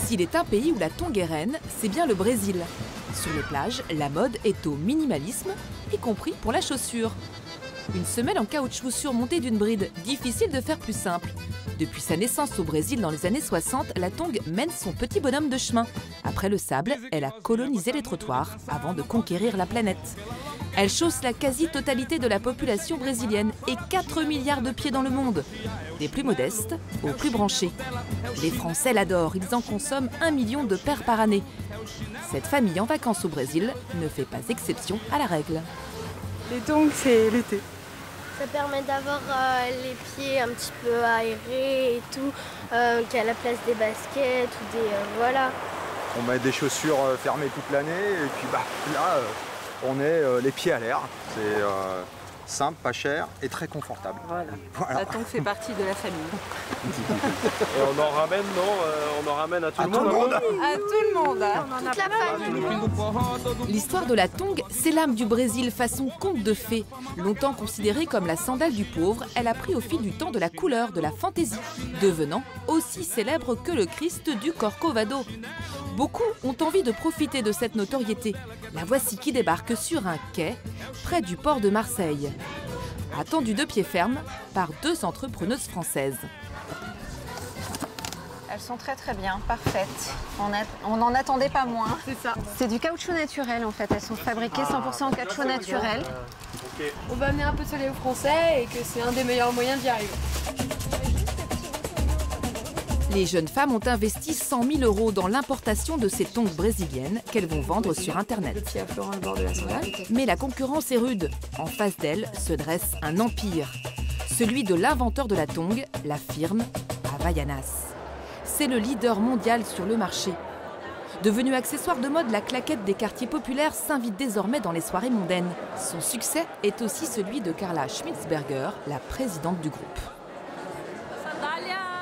S'il est un pays où la tongue est reine, c'est bien le Brésil. Sur les plages, la mode est au minimalisme, y compris pour la chaussure. Une semelle en caoutchouc surmontée d'une bride, difficile de faire plus simple. Depuis sa naissance au Brésil dans les années 60, la tongue mène son petit bonhomme de chemin. Après le sable, elle a colonisé les trottoirs avant de conquérir la planète. Elle chausse la quasi-totalité de la population brésilienne et 4 milliards de pieds dans le monde, des plus modestes aux plus branchés. Les Français l'adorent, ils en consomment 1 million de paires par année. Cette famille en vacances au Brésil ne fait pas exception à la règle. Les tongs, c'est l'été. Ça permet d'avoir les pieds un petit peu aérés et tout, qu'à la place des baskets ou des... voilà. On met des chaussures fermées toute l'année et puis là, on est les pieds à l'air. C'est simple, pas cher et très confortable. Voilà. La tongue fait partie de la famille. Et on en ramène, non on en ramène à tout le monde. À tout le monde. Toute la famille. L'histoire de la tongue, c'est l'âme du Brésil façon conte de fées. Longtemps considérée comme la sandale du pauvre, elle a pris au fil du temps de la couleur, de la fantaisie, devenant aussi célèbre que le Christ du Corcovado. Beaucoup ont envie de profiter de cette notoriété. La voici qui débarque sur un quai, près du port de Marseille. Attendue de pied ferme par 2 entrepreneuses françaises. Elles sont très très bien, parfaites. On n'en attendait pas moins. C'est ça. C'est du caoutchouc naturel en fait. Elles sont fabriquées 100% en caoutchouc naturel. On va amener un peu de soleil aux Français et que c'est un des meilleurs moyens d'y arriver. Les jeunes femmes ont investi 100 000 € dans l'importation de ces tongs brésiliennes qu'elles vont vendre sur Internet. Petit affleurant le bord de la sandale. Mais la concurrence est rude. En face d'elles se dresse un empire. Celui de l'inventeur de la tongue, la firme Havaianas. C'est le leader mondial sur le marché. Devenue accessoire de mode, la claquette des quartiers populaires s'invite désormais dans les soirées mondaines. Son succès est aussi celui de Carla Schmitzberger, la présidente du groupe.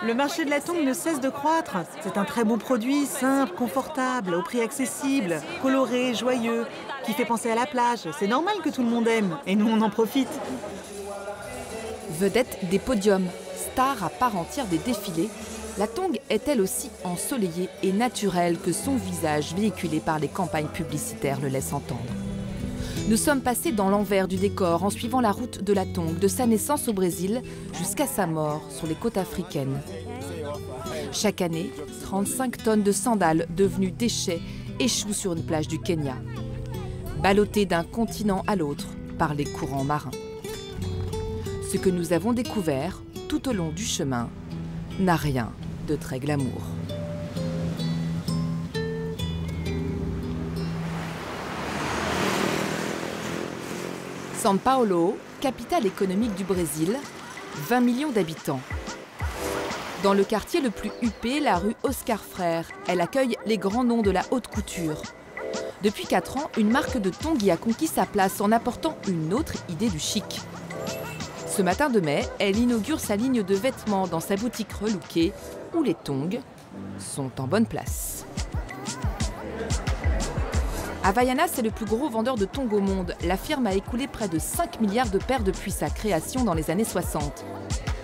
Le marché de la tongue ne cesse de croître. C'est un très bon produit, simple, confortable, au prix accessible, coloré, joyeux, qui fait penser à la plage. C'est normal que tout le monde aime, et nous on en profite. Vedette des podiums, star à part entière des défilés, la tongue est elle aussi ensoleillée et naturelle que son visage véhiculé par les campagnes publicitaires le laisse entendre. Nous sommes passés dans l'envers du décor en suivant la route de la tongue, de sa naissance au Brésil jusqu'à sa mort sur les côtes africaines. Chaque année, 35 tonnes de sandales devenues déchets échouent sur une plage du Kenya, ballottées d'un continent à l'autre par les courants marins. Ce que nous avons découvert tout au long du chemin n'a rien de très glamour. São Paulo, capitale économique du Brésil, 20 millions d'habitants. Dans le quartier le plus huppé, la rue Oscar Freire, elle accueille les grands noms de la haute couture. Depuis 4 ans, une marque de tongs y a conquis sa place en apportant une autre idée du chic. Ce matin de mai, elle inaugure sa ligne de vêtements dans sa boutique relookée, où les tongs sont en bonne place. Havaianas est le plus gros vendeur de tongs au monde. La firme a écoulé près de 5 milliards de paires depuis sa création dans les années 60.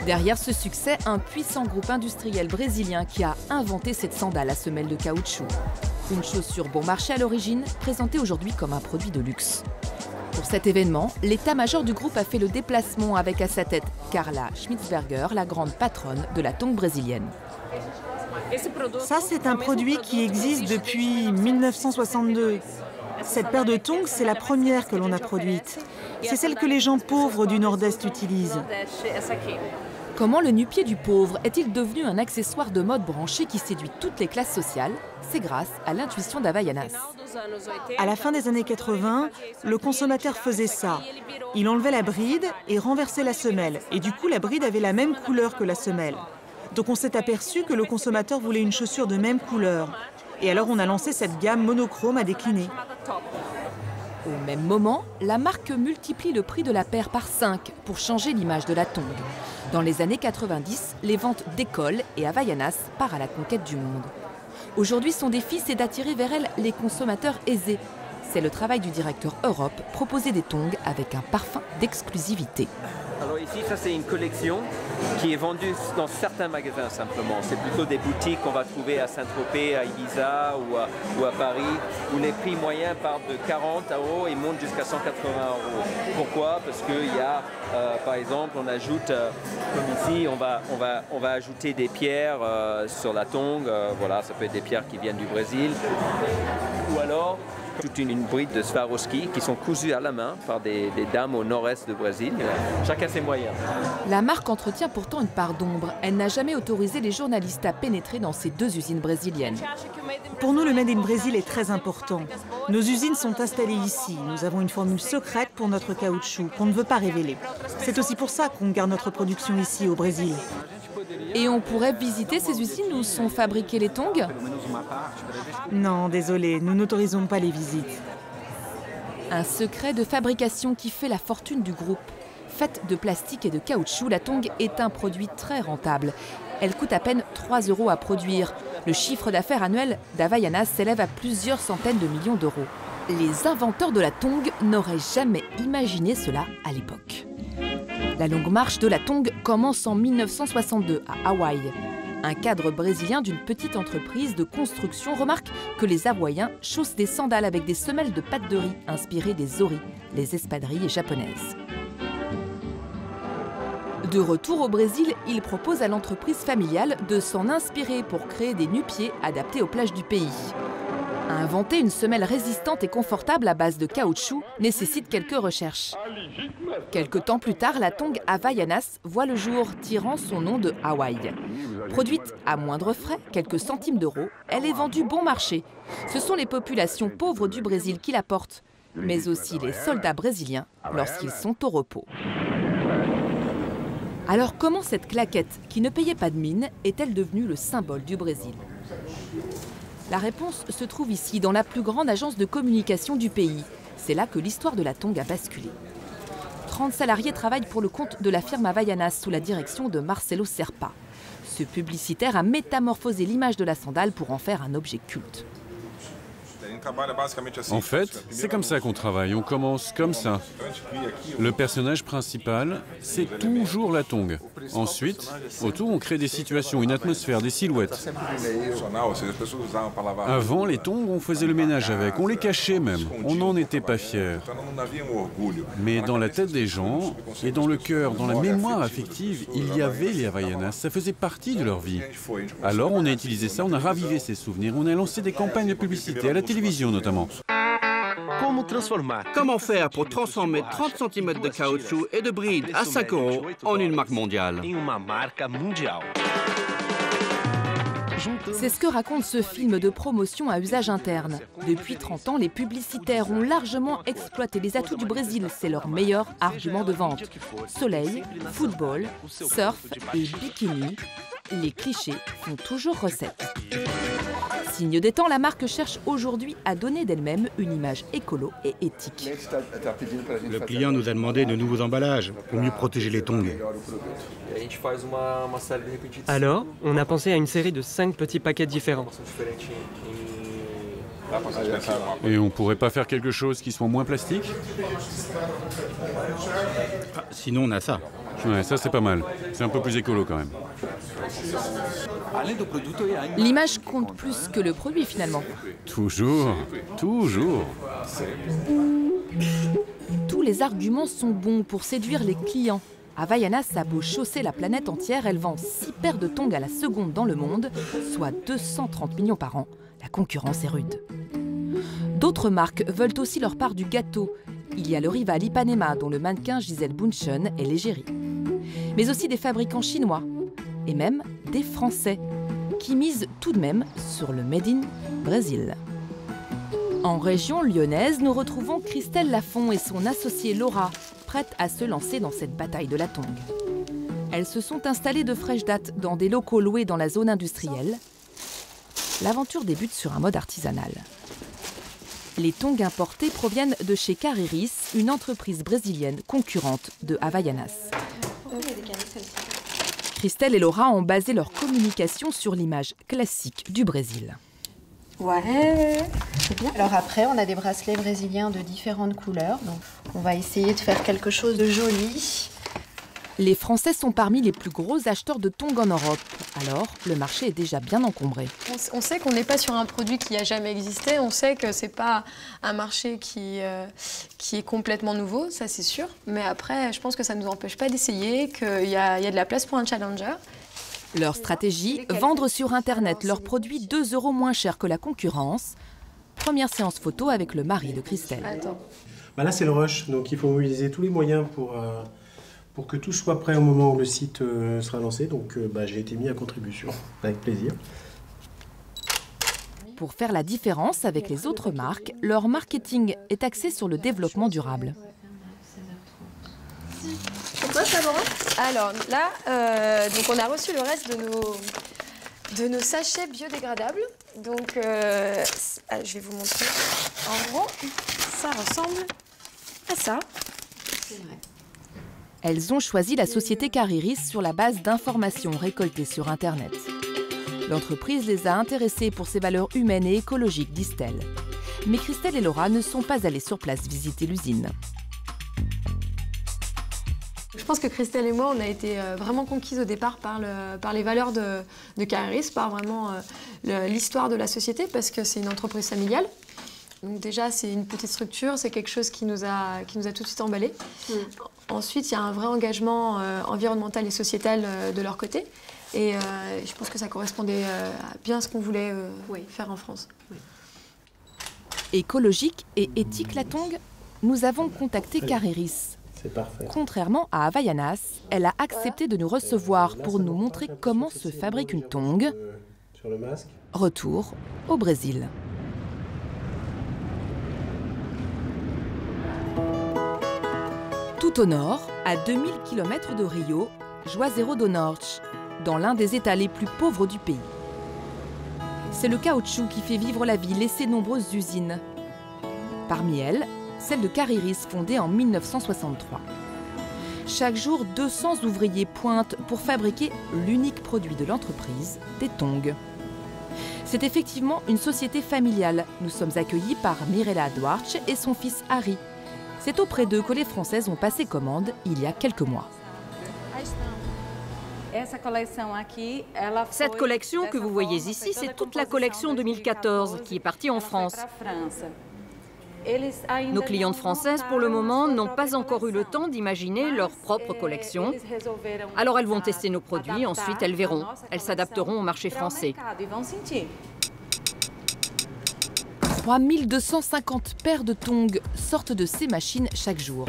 Derrière ce succès, un puissant groupe industriel brésilien qui a inventé cette sandale à semelle de caoutchouc. Une chaussure bon marché à l'origine, présentée aujourd'hui comme un produit de luxe. Pour cet événement, l'état-major du groupe a fait le déplacement avec à sa tête Carla Schmitzberger, la grande patronne de la tongue brésilienne. Ça, c'est un produit qui existe depuis 1962. Cette paire de tongs, c'est la première que l'on a produite. C'est celle que les gens pauvres du Nord-Est utilisent. Comment le nu-pied du pauvre est-il devenu un accessoire de mode branché qui séduit toutes les classes sociales? C'est grâce à l'intuition d'Havaianas. À la fin des années 80, le consommateur faisait ça. Il enlevait la bride et renversait la semelle. Et du coup, la bride avait la même couleur que la semelle. Donc on s'est aperçu que le consommateur voulait une chaussure de même couleur. Et alors on a lancé cette gamme monochrome à décliner. Au même moment, la marque multiplie le prix de la paire par 5 pour changer l'image de la tongue. Dans les années 90, les ventes décollent et Havaianas part à la conquête du monde. Aujourd'hui, son défi, c'est d'attirer vers elle les consommateurs aisés. C'est le travail du directeur Europe, proposer des tongs avec un parfum d'exclusivité. Alors ici, ça c'est une collection qui est vendu dans certains magasins simplement. C'est plutôt des boutiques qu'on va trouver à Saint-Tropez, à Ibiza ou à Paris, où les prix moyens partent de 40 € et montent jusqu'à 180 €. Pourquoi? Parce qu'il y a, par exemple, on ajoute, comme ici, on va ajouter des pierres sur la tongue. Voilà, ça peut être des pierres qui viennent du Brésil. Ou alors, toute une bride de Swarovski qui sont cousues à la main par des dames au nord-est du Brésil. Chacun ses moyens. La marque entretient pourtant une part d'ombre. Elle n'a jamais autorisé les journalistes à pénétrer dans ces 2 usines brésiliennes. Pour nous, le Made in Brésil est très important. Nos usines sont installées ici. Nous avons une formule secrète pour notre caoutchouc qu'on ne veut pas révéler. C'est aussi pour ça qu'on garde notre production ici au Brésil. Et on pourrait visiter ces usines où sont fabriquées les tongs? Non, désolé, nous n'autorisons pas les visites. Un secret de fabrication qui fait la fortune du groupe. Faite de plastique et de caoutchouc, la tongue est un produit très rentable. Elle coûte à peine 3 € à produire. Le chiffre d'affaires annuel d'Havaianas s'élève à plusieurs centaines de millions d'euros. Les inventeurs de la tongue n'auraient jamais imaginé cela à l'époque. La longue marche de la tongue commence en 1962 à Hawaï. Un cadre brésilien d'une petite entreprise de construction remarque que les Hawaïens chaussent des sandales avec des semelles de pâte de riz inspirées des oris, les espadrilles japonaises. De retour au Brésil, il propose à l'entreprise familiale de s'en inspirer pour créer des nu-pieds adaptés aux plages du pays. Inventer une semelle résistante et confortable à base de caoutchouc nécessite quelques recherches. Quelque temps plus tard, la tongue Havaianas voit le jour, tirant son nom de Hawaï. Produite à moindre frais, quelques centimes d'euros, elle est vendue bon marché. Ce sont les populations pauvres du Brésil qui la portent, mais aussi les soldats brésiliens lorsqu'ils sont au repos. Alors comment cette claquette, qui ne payait pas de mine, est-elle devenue le symbole du Brésil? La réponse se trouve ici, dans la plus grande agence de communication du pays. C'est là que l'histoire de la tongue a basculé. 30 salariés travaillent pour le compte de la firme Havaianas sous la direction de Marcelo Serpa. Ce publicitaire a métamorphosé l'image de la sandale pour en faire un objet culte. En fait, c'est comme ça qu'on travaille, on commence comme ça. Le personnage principal, c'est toujours la tongue. Ensuite, autour, on crée des situations, une atmosphère, des silhouettes. Avant, les tongs, on faisait le ménage avec, on les cachait même, on n'en était pas fiers. Mais dans la tête des gens, et dans le cœur, dans la mémoire affective, il y avait les Havaianas, ça faisait partie de leur vie. Alors on a utilisé ça, on a ravivé ces souvenirs, on a lancé des campagnes de publicité, à la télévision notamment. Comment faire pour transformer 30 cm de caoutchouc et de bride à 5 € en une marque mondiale? C'est ce que raconte ce film de promotion à usage interne. Depuis 30 ans, les publicitaires ont largement exploité les atouts du Brésil. C'est leur meilleur argument de vente. Soleil, football, surf et bikini. Les clichés font toujours recette. Signe des temps, la marque cherche aujourd'hui à donner d'elle-même une image écolo et éthique. Le client nous a demandé de nouveaux emballages pour mieux protéger les tongs. Alors, on a pensé à une série de 5 petits paquets différents. Et on pourrait pas faire quelque chose qui soit moins plastique? Sinon, on a ça. Ouais, ça c'est pas mal. C'est un peu plus écolo quand même. L'image compte plus que le produit finalement. Toujours, toujours. Tous les arguments sont bons pour séduire les clients. Havaianas a beau chausser la planète entière, elle vend 6 paires de tongs à la seconde dans le monde, soit 230 millions par an. La concurrence est rude. D'autres marques veulent aussi leur part du gâteau. Il y a le rival Ipanema, dont le mannequin Gisèle Bündchen est l'égérie. Mais aussi des fabricants chinois, et même des Français, qui misent tout de même sur le Made in Brésil. En région lyonnaise, nous retrouvons Christelle Lafont et son associée Laura, prêtes à se lancer dans cette bataille de la tongue. Elles se sont installées de fraîche date dans des locaux loués dans la zone industrielle. L'aventure débute sur un mode artisanal. Les tongs importés proviennent de chez Carreiris, une entreprise brésilienne concurrente de Havaianas. Christelle et Laura ont basé leur communication sur l'image classique du Brésil. Ouais, c'est bien. Alors après, on a des bracelets brésiliens de différentes couleurs. Donc, on va essayer de faire quelque chose de joli. Les Français sont parmi les plus gros acheteurs de tongs en Europe. Alors, le marché est déjà bien encombré. On sait qu'on n'est pas sur un produit qui n'a jamais existé. On sait que ce n'est pas un marché qui est complètement nouveau, ça c'est sûr. Mais après, je pense que ça ne nous empêche pas d'essayer, qu'il y a de la place pour un challenger. Leur stratégie, vendre sur Internet leurs produits 2 € moins cher que la concurrence. Première séance photo avec le mari de Christelle. Là, c'est le rush, donc il faut mobiliser tous les moyens pour que tout soit prêt au moment où le site sera lancé. Donc j'ai été mis à contribution, avec plaisir. Pour faire la différence avec les autres marques, leur marketing est axé sur le développement durable. C'est quoi ça, Laurent? Alors là, donc on a reçu le reste de nos sachets biodégradables. Donc je vais vous montrer. En gros, ça ressemble à ça. C'est vrai. Elles ont choisi la société Cariris sur la base d'informations récoltées sur Internet. L'entreprise les a intéressées pour ses valeurs humaines et écologiques, disent-elles. Mais Christelle et Laura ne sont pas allées sur place visiter l'usine. Je pense que Christelle et moi, on a été vraiment conquises au départ par les valeurs de Cariris, par vraiment l'histoire de la société, parce que c'est une entreprise familiale. Donc déjà, c'est une petite structure, c'est quelque chose qui nous a tout de suite emballés. Ensuite, il y a un vrai engagement environnemental et sociétal de leur côté. Et je pense que ça correspondait bien à ce qu'on voulait faire en France. Oui. Écologique et éthique la tongue, nous avons contacté Cariris. C'est parfait. Contrairement à Havaianas, elle a accepté de nous recevoir pour nous montrer comment se fabrique une tongue. Sur le masque. Retour au Brésil. Tout au nord, à 2000 km de Rio, Juazeiro do Norte, dans l'un des États les plus pauvres du pays. C'est le caoutchouc qui fait vivre la ville et ses nombreuses usines. Parmi elles, celle de Cariris, fondée en 1963. Chaque jour, 200 ouvriers pointent pour fabriquer l'unique produit de l'entreprise, des tongs. C'est effectivement une société familiale. Nous sommes accueillis par Mirella Duarte et son fils Harry. C'est auprès d'eux que les Françaises ont passé commande il y a quelques mois. Cette collection que vous voyez ici, c'est toute la collection 2014 qui est partie en France. Nos clientes françaises, pour le moment, n'ont pas encore eu le temps d'imaginer leur propre collection. Alors elles vont tester nos produits, ensuite elles verront. Elles s'adapteront au marché français. 3250 paires de tongs sortent de ces machines chaque jour.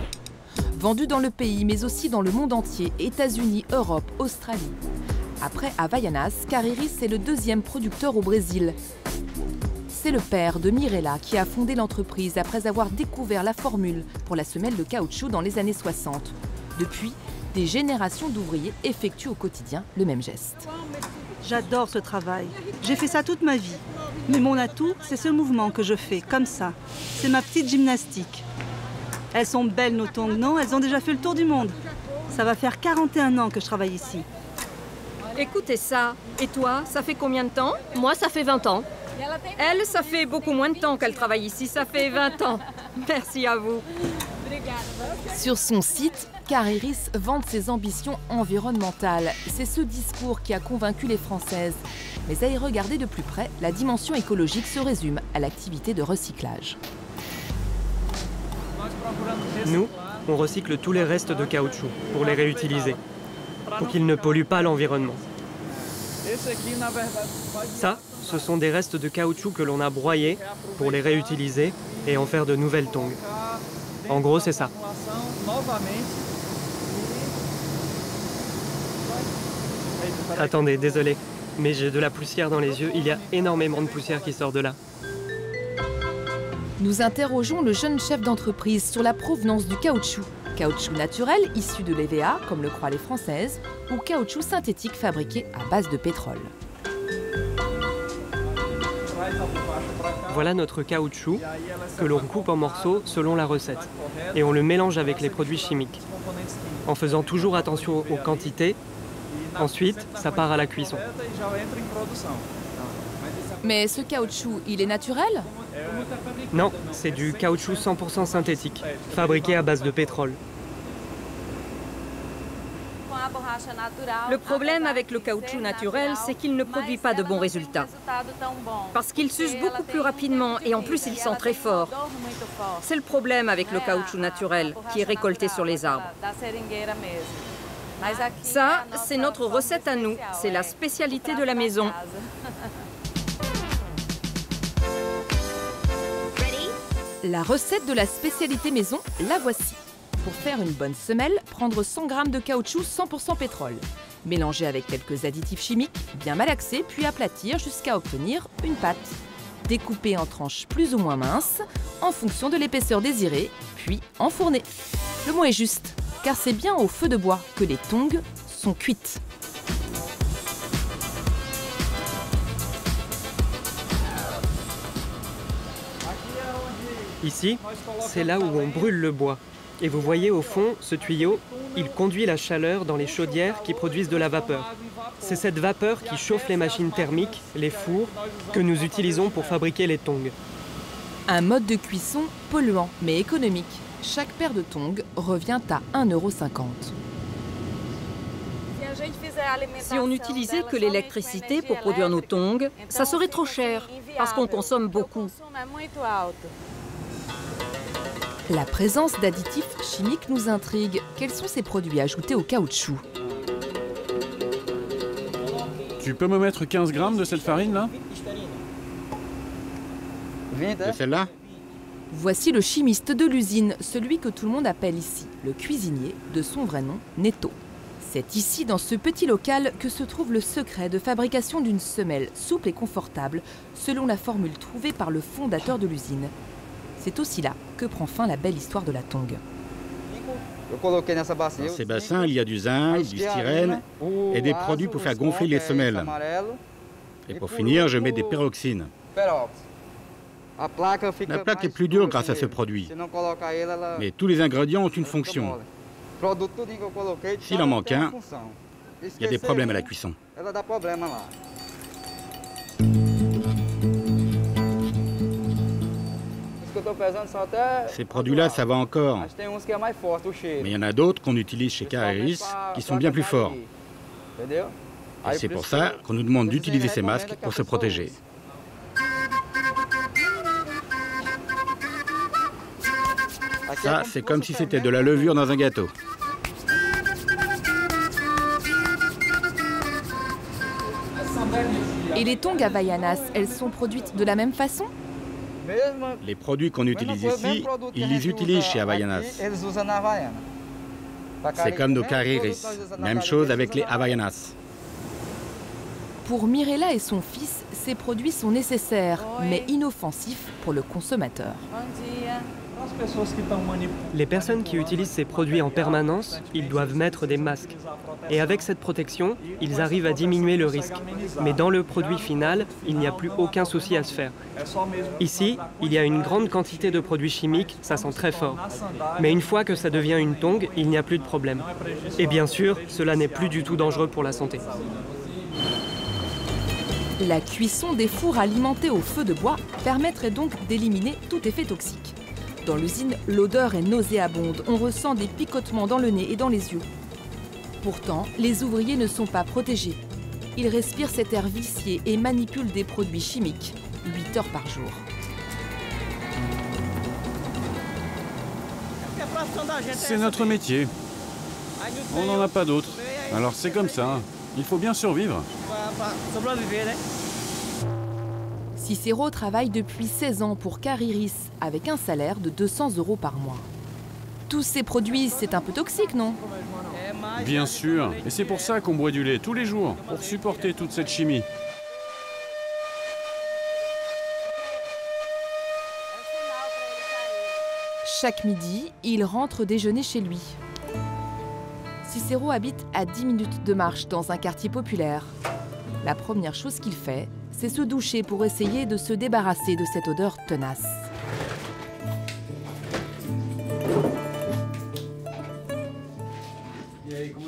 Vendues dans le pays, mais aussi dans le monde entier, États-Unis, Europe, Australie. Après Havaianas, Cariris est le deuxième producteur au Brésil. C'est le père de Mirella qui a fondé l'entreprise après avoir découvert la formule pour la semelle de caoutchouc dans les années 60. Depuis, des générations d'ouvriers effectuent au quotidien le même geste. J'adore ce travail. J'ai fait ça toute ma vie. Mais mon atout, c'est ce mouvement que je fais, comme ça. C'est ma petite gymnastique. Elles sont belles, nos tongs, non? Elles ont déjà fait le tour du monde. Ça va faire 41 ans que je travaille ici. Écoutez ça. Et toi, ça fait combien de temps? Moi, ça fait 20 ans. Elle, ça fait beaucoup moins de temps qu'elle travaille ici. Ça fait 20 ans. Merci à vous. Sur son site, Cariris vante ses ambitions environnementales. C'est ce discours qui a convaincu les Françaises. Mais à y regarder de plus près, la dimension écologique se résume à l'activité de recyclage. Nous, on recycle tous les restes de caoutchouc pour les réutiliser, pour qu'ils ne polluent pas l'environnement. Ça, ce sont des restes de caoutchouc que l'on a broyés pour les réutiliser et en faire de nouvelles tongs. En gros, c'est ça. Attendez, désolé, mais j'ai de la poussière dans les yeux. Il y a énormément de poussière qui sort de là. Nous interrogeons le jeune chef d'entreprise sur la provenance du caoutchouc. Caoutchouc naturel issu de l'EVA, comme le croient les Françaises, ou caoutchouc synthétique fabriqué à base de pétrole. Voilà notre caoutchouc que l'on coupe en morceaux selon la recette. Et on le mélange avec les produits chimiques, en faisant toujours attention aux quantités. Ensuite, ça part à la cuisson. Mais ce caoutchouc, il est naturel? Non, c'est du caoutchouc 100% synthétique, fabriqué à base de pétrole. Le problème avec le caoutchouc naturel, c'est qu'il ne produit pas de bons résultats. Parce qu'il s'use beaucoup plus rapidement et en plus il sent très fort. C'est le problème avec le caoutchouc naturel qui est récolté sur les arbres. Ça, c'est notre recette à nous. C'est la spécialité de la maison. La recette de la spécialité maison, la voici. Pour faire une bonne semelle, prendre 100 g de caoutchouc 100% pétrole. Mélanger avec quelques additifs chimiques, bien malaxer, puis aplatir jusqu'à obtenir une pâte. Découper en tranches plus ou moins minces, en fonction de l'épaisseur désirée, puis enfourner. Le mot est juste, car c'est bien au feu de bois que les tongs sont cuites. Ici, c'est là où on brûle le bois. Et vous voyez au fond, ce tuyau, il conduit la chaleur dans les chaudières qui produisent de la vapeur. C'est cette vapeur qui chauffe les machines thermiques, les fours, que nous utilisons pour fabriquer les tongs. Un mode de cuisson polluant mais économique. Chaque paire de tongs revient à 1,50 €. Si on n'utilisait que l'électricité pour produire nos tongs, ça serait trop cher, parce qu'on consomme beaucoup. La présence d'additifs chimiques nous intrigue. Quels sont ces produits ajoutés au caoutchouc? Tu peux me mettre 15 grammes de cette farine là? De celle-là? Voici le chimiste de l'usine, celui que tout le monde appelle ici le cuisinier, de son vrai nom, Netto. C'est ici, dans ce petit local, que se trouve le secret de fabrication d'une semelle souple et confortable, selon la formule trouvée par le fondateur de l'usine. C'est aussi là que prend fin la belle histoire de la tong. Dans ces bassins, il y a du zinc, du styrène et des produits pour faire gonfler les semelles. Et pour finir, je mets des peroxynes. La plaque est plus dure grâce à ce produit. Mais tous les ingrédients ont une fonction. S'il en manque un, il y a des problèmes à la cuisson. Ces produits-là, ça va encore. Mais il y en a d'autres qu'on utilise chez Carreris qui sont bien plus forts. Et c'est pour ça qu'on nous demande d'utiliser ces masques pour se protéger. Ça, c'est comme si c'était de la levure dans un gâteau. Et les tongs Havaianas, elles sont produites de la même façon? Les produits qu'on utilise ici, ils les utilisent chez Havaianas. C'est comme nos Carreris. Même chose avec les Havaianas. Pour Mirella et son fils, ces produits sont nécessaires, mais inoffensifs pour le consommateur. Les personnes qui utilisent ces produits en permanence, ils doivent mettre des masques. Et avec cette protection, ils arrivent à diminuer le risque. Mais dans le produit final, il n'y a plus aucun souci à se faire. Ici, il y a une grande quantité de produits chimiques, ça sent très fort. Mais une fois que ça devient une tongue, il n'y a plus de problème. Et bien sûr, cela n'est plus du tout dangereux pour la santé. La cuisson des fours alimentés au feu de bois permettrait donc d'éliminer tout effet toxique. Dans l'usine, l'odeur est nauséabonde. On ressent des picotements dans le nez et dans les yeux. Pourtant, les ouvriers ne sont pas protégés. Ils respirent cet air vicié et manipulent des produits chimiques, 8 heures par jour. C'est notre métier. On n'en a pas d'autre. Alors c'est comme ça. Il faut bien survivre. Cicero travaille depuis 16 ans pour Carreris, avec un salaire de 200 € par mois. Tous ces produits, c'est un peu toxique, non? Bien sûr. Et c'est pour ça qu'on boit du lait tous les jours, pour supporter toute cette chimie. Chaque midi, il rentre déjeuner chez lui. Cicero habite à 10 minutes de marche dans un quartier populaire. La première chose qu'il fait, c'est se doucher pour essayer de se débarrasser de cette odeur tenace.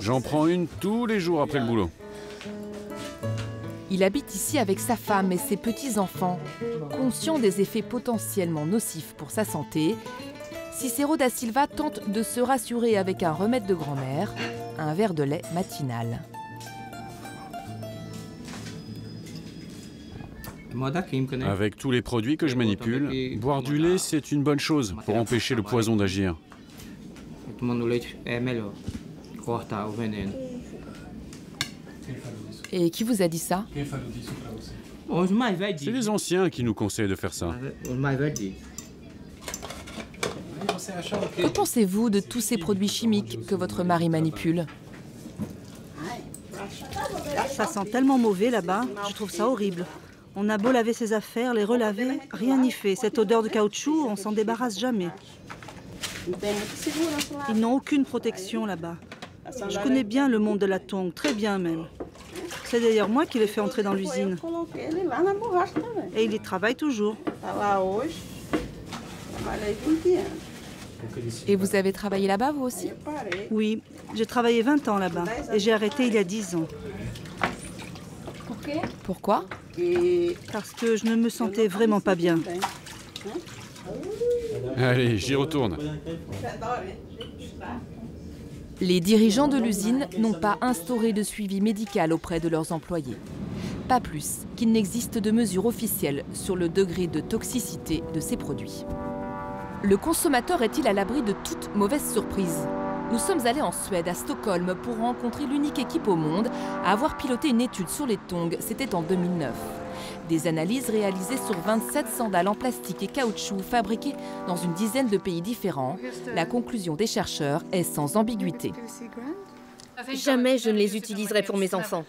J'en prends une tous les jours après le boulot. Il habite ici avec sa femme et ses petits-enfants. Conscient des effets potentiellement nocifs pour sa santé, Cicero da Silva tente de se rassurer avec un remède de grand-mère, un verre de lait matinal. Avec tous les produits que je manipule, boire du lait, c'est une bonne chose pour empêcher le poison d'agir. Et qui vous a dit ça? C'est les anciens qui nous conseillent de faire ça. Que pensez-vous de tous ces produits chimiques que votre mari manipule? Ça sent tellement mauvais là-bas, je trouve ça horrible. On a beau laver ses affaires, les relaver, rien n'y fait. Cette odeur de caoutchouc, on s'en débarrasse jamais. Ils n'ont aucune protection là-bas. Je connais bien le monde de la tongue, très bien même. C'est d'ailleurs moi qui l'ai fait entrer dans l'usine. Et il y travaille toujours. Et vous avez travaillé là-bas, vous aussi? Oui, j'ai travaillé 20 ans là-bas et j'ai arrêté il y a 10 ans. Pourquoi? Parce que je ne me sentais vraiment pas bien. Allez, j'y retourne. Les dirigeants de l'usine n'ont pas instauré de suivi médical auprès de leurs employés. Pas plus qu'il n'existe de mesures officielles sur le degré de toxicité de ces produits. Le consommateur est-il à l'abri de toute mauvaise surprise? Nous sommes allés en Suède, à Stockholm, pour rencontrer l'unique équipe au monde à avoir piloté une étude sur les tongs. C'était en 2009. Des analyses réalisées sur 27 sandales en plastique et caoutchouc fabriquées dans une dizaine de pays différents. La conclusion des chercheurs est sans ambiguïté. Jamais je ne les utiliserai pour mes enfants.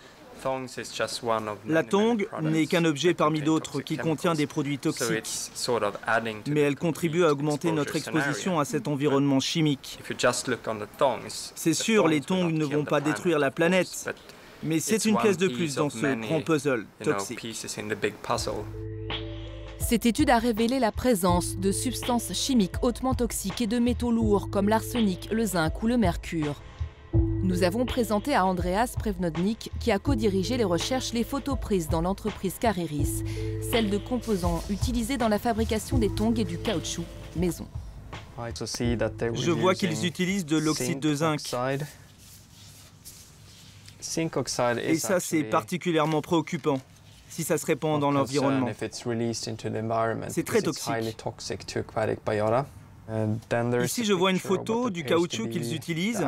La tongue n'est qu'un objet parmi d'autres qui contient des produits toxiques. Mais elle contribue à augmenter notre exposition à cet environnement chimique. C'est sûr, les tongs ne vont pas détruire la planète, mais c'est une pièce de plus dans ce grand puzzle toxique. Cette étude a révélé la présence de substances chimiques hautement toxiques et de métaux lourds comme l'arsenic, le zinc ou le mercure. Nous avons présenté à Andreas Prevnodnik, qui a co-dirigé les recherches, les photos prises dans l'entreprise Cariris, celles de composants utilisés dans la fabrication des tongs et du caoutchouc maison. Je vois qu'ils utilisent de l'oxyde de zinc. Et ça, c'est particulièrement préoccupant si ça se répand dans l'environnement. C'est très toxique. Ici, je vois une photo du caoutchouc qu'ils utilisent.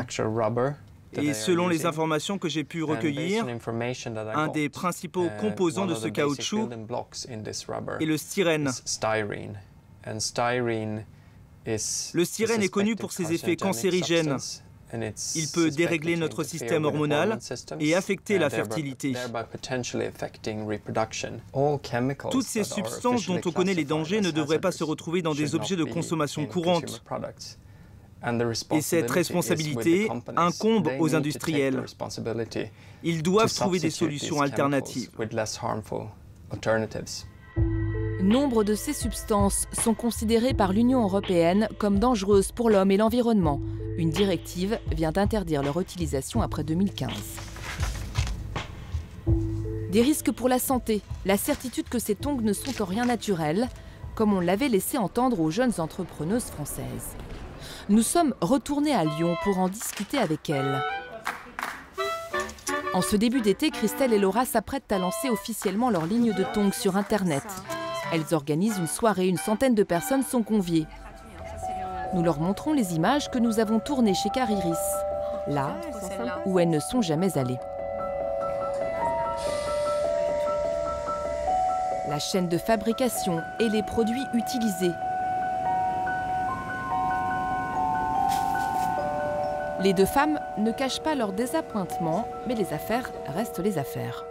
Et selon les informations que j'ai pu recueillir, un des principaux composants de ce caoutchouc est le styrène. Le styrène est connu pour ses effets cancérigènes. Il peut dérégler notre système hormonal et affecter la fertilité. Toutes ces substances dont on connaît les dangers ne devraient pas se retrouver dans des objets de consommation courante. Et cette responsabilité incombe aux industriels. Ils doivent trouver des solutions alternatives. Nombre de ces substances sont considérées par l'Union européenne comme dangereuses pour l'homme et l'environnement. Une directive vient d'interdire leur utilisation après 2015. Des risques pour la santé, la certitude que ces tongs ne sont en rien naturels, comme on l'avait laissé entendre aux jeunes entrepreneuses françaises. Nous sommes retournés à Lyon pour en discuter avec elles. En ce début d'été, Christelle et Laura s'apprêtent à lancer officiellement leur ligne de tongs sur Internet. Elles organisent une soirée, une centaine de personnes sont conviées. Nous leur montrons les images que nous avons tournées chez Cariris, là où elles ne sont jamais allées. La chaîne de fabrication et les produits utilisés. Les deux femmes ne cachent pas leur désappointement, mais les affaires restent les affaires.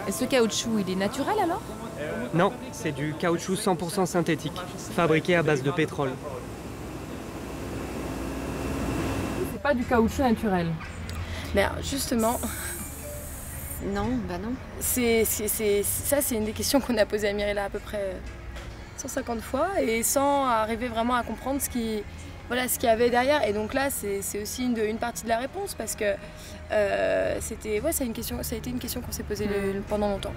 Et ce caoutchouc, il est naturel alors? Non, c'est du caoutchouc 100% synthétique, fabriqué à base de pétrole. C'est pas du caoutchouc naturel. Mais justement... Non, bah non. Ça, c'est une des questions qu'on a posées à Mirella à peu près 150 fois, et sans arriver vraiment à comprendre ce qu'il y avait derrière. Et donc là, c'est aussi une partie de la réponse, parce que ça a été une question qu'on s'est posée pendant longtemps,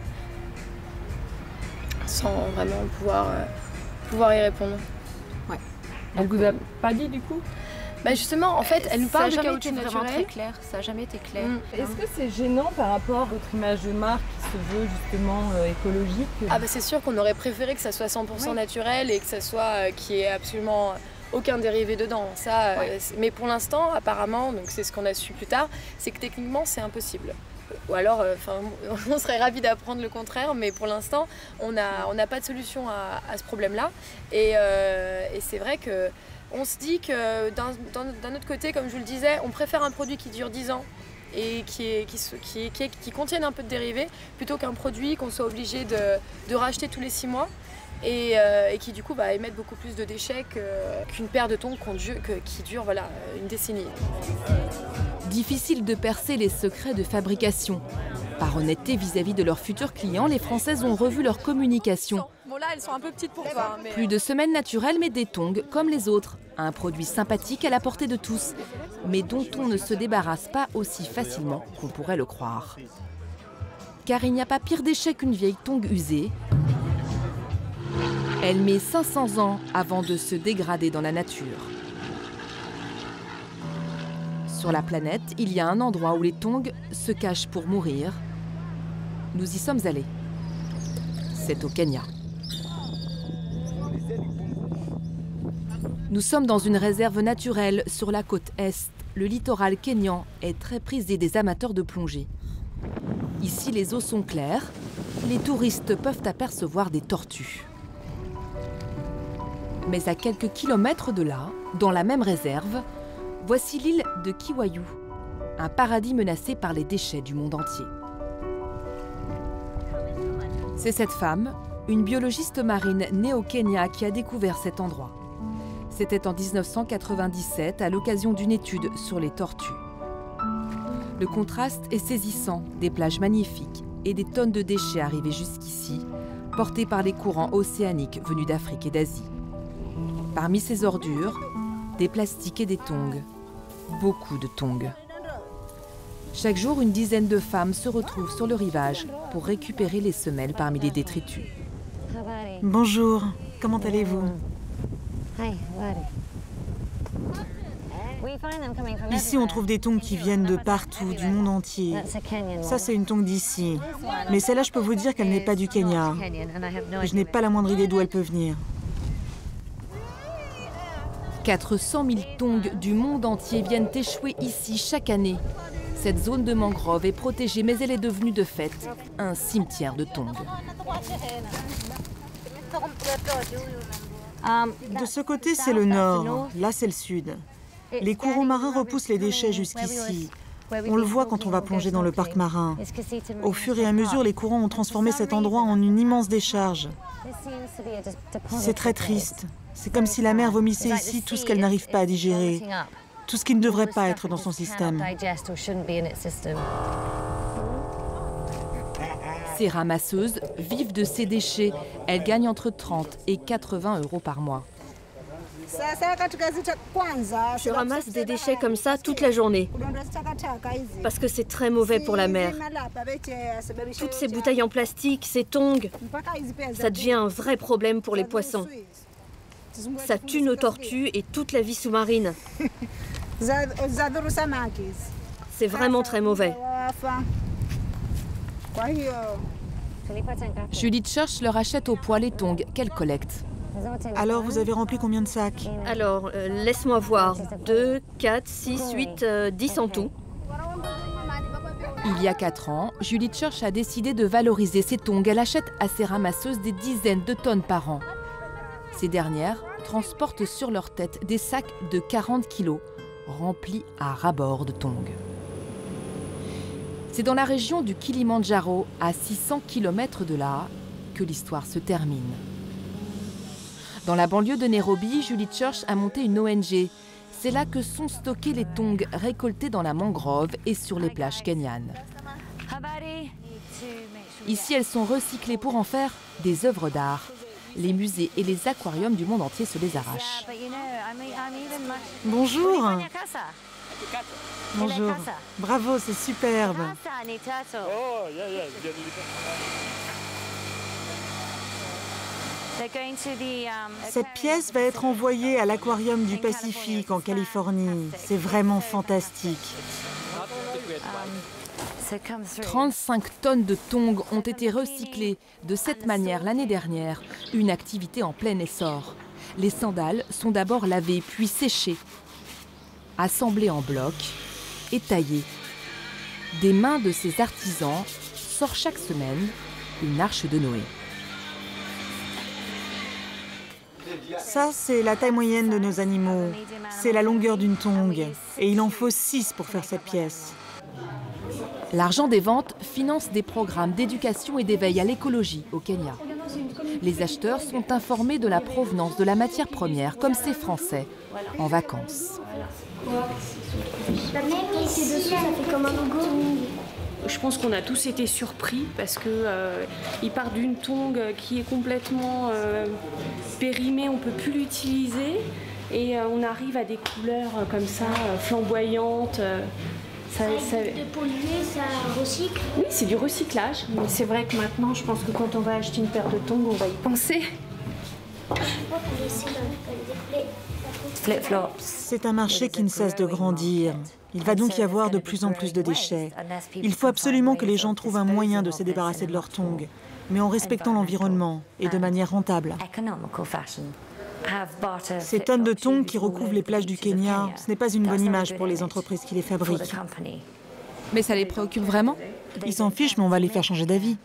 sans vraiment pouvoir y répondre. Elle vous a pas dit du coup? Bah justement, en fait, elle nous parle de caoutchouc naturel. naturel. Très clair, ça n'a jamais été clair. Est-ce que c'est gênant par rapport à votre image de marque qui se veut justement écologique? Ah bah c'est sûr qu'on aurait préféré que ça soit 100% naturel et que ça soit qu'il n'y ait absolument aucun dérivé dedans. Ça, mais pour l'instant, apparemment, donc c'est ce qu'on a su plus tard, c'est que techniquement c'est impossible. Ou alors, on serait ravis d'apprendre le contraire, mais pour l'instant, on n'a pas de solution à ce problème-là. Et c'est vrai que on se dit que d'un autre côté, comme je vous le disais, on préfère un produit qui dure 10 ans et qui contienne un peu de dérivés plutôt qu'un produit qu'on soit obligé de racheter tous les 6 mois et qui du coup va émettre beaucoup plus de déchets qu'une paire de tongs qui dure voilà, une décennie. Difficile de percer les secrets de fabrication. Par honnêteté vis-à-vis de leurs futurs clients, les Françaises ont revu leur communication. Bon là, elles sont un peu petites pour toi. Mais... Plus de semelles naturelles, mais des tongs comme les autres. Un produit sympathique à la portée de tous, mais dont on ne se débarrasse pas aussi facilement qu'on pourrait le croire. Car il n'y a pas pire déchet qu'une vieille tongue usée. Elle met 500 ans avant de se dégrader dans la nature. Sur la planète, il y a un endroit où les tongs se cachent pour mourir. Nous y sommes allés. C'est au Kenya. Nous sommes dans une réserve naturelle sur la côte est. Le littoral kényan est très prisé des amateurs de plongée. Ici, les eaux sont claires. Les touristes peuvent apercevoir des tortues. Mais à quelques kilomètres de là, dans la même réserve, voici l'île de Kiwayu, un paradis menacé par les déchets du monde entier. C'est cette femme, une biologiste marine née au Kenya, qui a découvert cet endroit. C'était en 1997, à l'occasion d'une étude sur les tortues. Le contraste est saisissant, des plages magnifiques et des tonnes de déchets arrivés jusqu'ici, portés par les courants océaniques venus d'Afrique et d'Asie. Parmi ces ordures, des plastiques et des tongs. Beaucoup de tongs. Chaque jour, une dizaine de femmes se retrouvent sur le rivage pour récupérer les semelles parmi les détritus. Bonjour, comment allez-vous? Ici, on trouve des tongs qui viennent de partout, du monde entier. Ça, c'est une tong d'ici. Mais celle-là, je peux vous dire qu'elle n'est pas du Kenya. Et je n'ai pas la moindre idée d'où elle peut venir. 400 000 tongs du monde entier viennent échouer ici chaque année. Cette zone de mangrove est protégée, mais elle est devenue de fait un cimetière de tongs. De ce côté, c'est le nord. Là, c'est le sud. Les courants marins repoussent les déchets jusqu'ici. On le voit quand on va plonger dans le parc marin. Au fur et à mesure, les courants ont transformé cet endroit en une immense décharge. C'est très triste. C'est comme si la mer vomissait ici tout ce qu'elle n'arrive pas à digérer, tout ce qui ne devrait pas être dans son système. Ces ramasseuses vivent de ces déchets. Elles gagnent entre 30 et 80 € par mois. Je ramasse des déchets comme ça toute la journée, parce que c'est très mauvais pour la mer. Toutes ces bouteilles en plastique, ces tongs, ça devient un vrai problème pour les poissons. Ça tue nos tortues et toute la vie sous-marine. C'est vraiment très mauvais. Julie Church leur achète au poids les tongs qu'elle collecte. Alors, vous avez rempli combien de sacs? Alors, laisse-moi voir. 2, 4, 6, 8, 10 en tout. Il y a 4 ans, Julie Church a décidé de valoriser ses tongs. Elle achète à ses ramasseuses des dizaines de tonnes par an. Ces dernières transportent sur leur tête des sacs de 40 kilos, remplis à ras-bord de tongs. C'est dans la région du Kilimandjaro, à 600 km de là, que l'histoire se termine. Dans la banlieue de Nairobi, Julie Church a monté une ONG. C'est là que sont stockés les tongs récoltés dans la mangrove et sur les plages kenyanes. Ici, elles sont recyclées pour en faire des œuvres d'art. Les musées et les aquariums du monde entier se les arrachent. Bonjour. Bonjour. Bravo, c'est superbe. Cette pièce va être envoyée à l'aquarium du Pacifique en Californie. C'est vraiment fantastique. 35 tonnes de tongs ont été recyclées de cette manière l'année dernière, une activité en plein essor. Les sandales sont d'abord lavées puis séchées, assemblées en blocs et taillées. Des mains de ces artisans sort chaque semaine une arche de Noé. Ça, c'est la taille moyenne de nos animaux. C'est la longueur d'une tongue. Et il en faut 6 pour faire cette pièce. L'argent des ventes finance des programmes d'éducation et d'éveil à l'écologie au Kenya. Les acheteurs sont informés de la provenance de la matière première, comme ces Français, en vacances. Je pense qu'on a tous été surpris parce qu'il part d'une tongue qui est complètement périmée, on ne peut plus l'utiliser et on arrive à des couleurs comme ça, flamboyantes. Ça dépolluer, ça recycle. Oui, c'est du recyclage. Mais c'est vrai que maintenant, je pense que quand on va acheter une paire de tongs, on va y penser. C'est un marché qui ne cesse de grandir. Il va donc y avoir de plus en plus de déchets. Il faut absolument que les gens trouvent un moyen de se débarrasser de leurs tongs, mais en respectant l'environnement et de manière rentable. Ces tonnes de tongs qui recouvrent les plages du Kenya, ce n'est pas une bonne image pour les entreprises qui les fabriquent. Mais ça les préoccupe vraiment? Ils s'en fichent, mais on va les faire changer d'avis.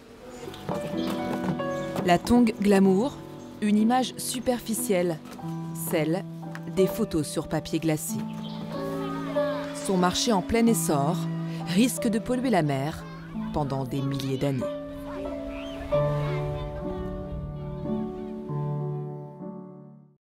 La tongue glamour, une image superficielle, celle des photos sur papier glacé. Son marché en plein essor risque de polluer la mer pendant des milliers d'années.